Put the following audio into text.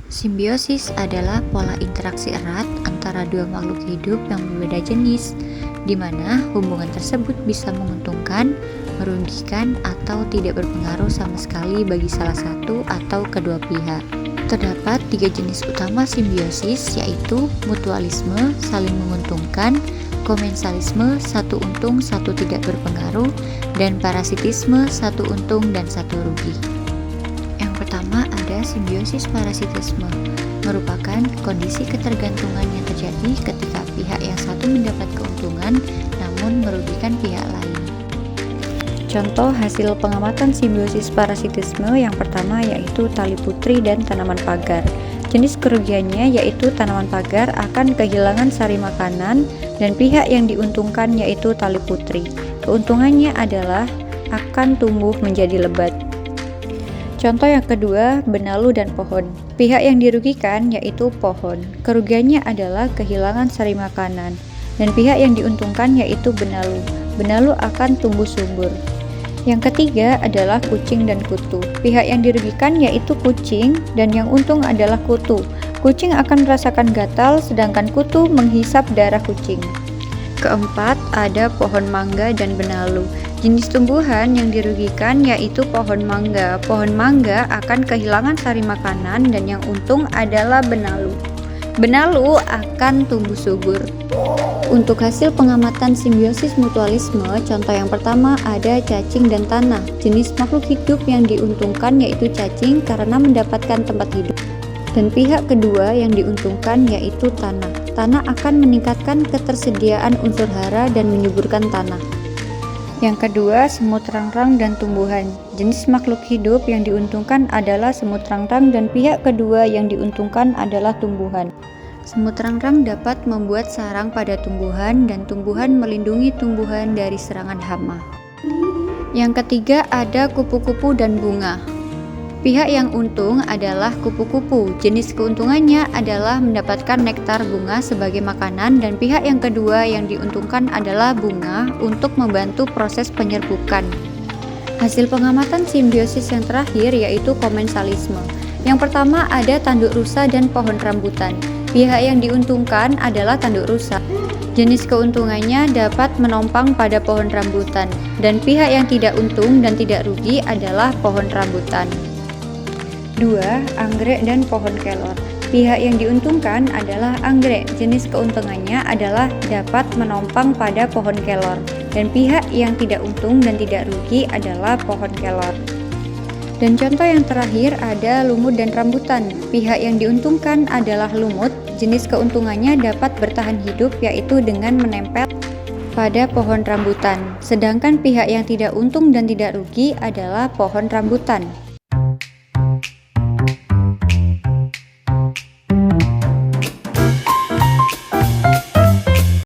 Simbiosis adalah pola interaksi erat antara dua makhluk hidup yang berbeda jenis, di mana hubungan tersebut bisa menguntungkan, merugikan, atau tidak berpengaruh sama sekali bagi salah satu atau kedua pihak. Terdapat 3 jenis utama simbiosis, yaitu mutualisme, saling menguntungkan, komensalisme, satu untung, satu tidak berpengaruh, dan parasitisme, satu untung dan satu rugi. Yang pertama ada simbiosis parasitisme, merupakan kondisi ketergantungan yang terjadi ketika pihak yang satu mendapat keuntungan namun merugikan pihak lain. Contoh hasil pengamatan simbiosis parasitisme yang pertama yaitu tali putri dan tanaman pagar. Jenis kerugiannya yaitu tanaman pagar akan kehilangan sari makanan dan pihak yang diuntungkan yaitu tali putri. Keuntungannya adalah akan tumbuh menjadi lebat. Contoh yang kedua, benalu dan pohon. Pihak yang dirugikan yaitu pohon. Kerugiannya adalah kehilangan sari makanan dan pihak yang diuntungkan yaitu benalu. Benalu akan tumbuh subur. Yang ketiga adalah kucing dan kutu. Pihak yang dirugikan yaitu kucing dan yang untung adalah kutu. Kucing akan merasakan gatal sedangkan kutu menghisap darah kucing. Keempat, ada pohon mangga dan benalu. Jenis tumbuhan yang dirugikan yaitu pohon mangga. Pohon mangga akan kehilangan sari makanan dan yang untung adalah benalu. Benalu akan tumbuh subur. Untuk hasil pengamatan simbiosis mutualisme, contoh yang pertama ada cacing dan tanah. Jenis makhluk hidup yang diuntungkan yaitu cacing karena mendapatkan tempat hidup. Dan pihak kedua yang diuntungkan yaitu tanah. Tanah akan meningkatkan ketersediaan unsur hara dan menyuburkan tanah. Yang kedua, semut rangrang dan tumbuhan. Jenis makhluk hidup yang diuntungkan adalah semut rangrang dan pihak kedua yang diuntungkan adalah tumbuhan. Semut rangrang dapat membuat sarang pada tumbuhan dan tumbuhan melindungi tumbuhan dari serangan hama. Yang ketiga ada kupu-kupu dan bunga. Pihak yang untung adalah kupu-kupu. Jenis keuntungannya adalah mendapatkan nektar bunga sebagai makanan dan pihak yang kedua yang diuntungkan adalah bunga untuk membantu proses penyerbukan. Hasil pengamatan simbiosis yang terakhir yaitu komensalisme. Yang pertama ada tanduk rusa dan pohon rambutan. Pihak yang diuntungkan adalah tanduk rusa. Jenis keuntungannya dapat menopang pada pohon rambutan dan pihak yang tidak untung dan tidak rugi adalah pohon rambutan. 2. Anggrek dan pohon kelor. Pihak yang diuntungkan adalah anggrek. Jenis keuntungannya adalah dapat menopang pada pohon kelor dan pihak yang tidak untung dan tidak rugi adalah pohon kelor. Dan contoh yang terakhir ada lumut dan rambutan. Pihak yang diuntungkan adalah lumut. Jenis keuntungannya dapat bertahan hidup yaitu dengan menempel pada pohon rambutan. Sedangkan pihak yang tidak untung dan tidak rugi adalah pohon rambutan.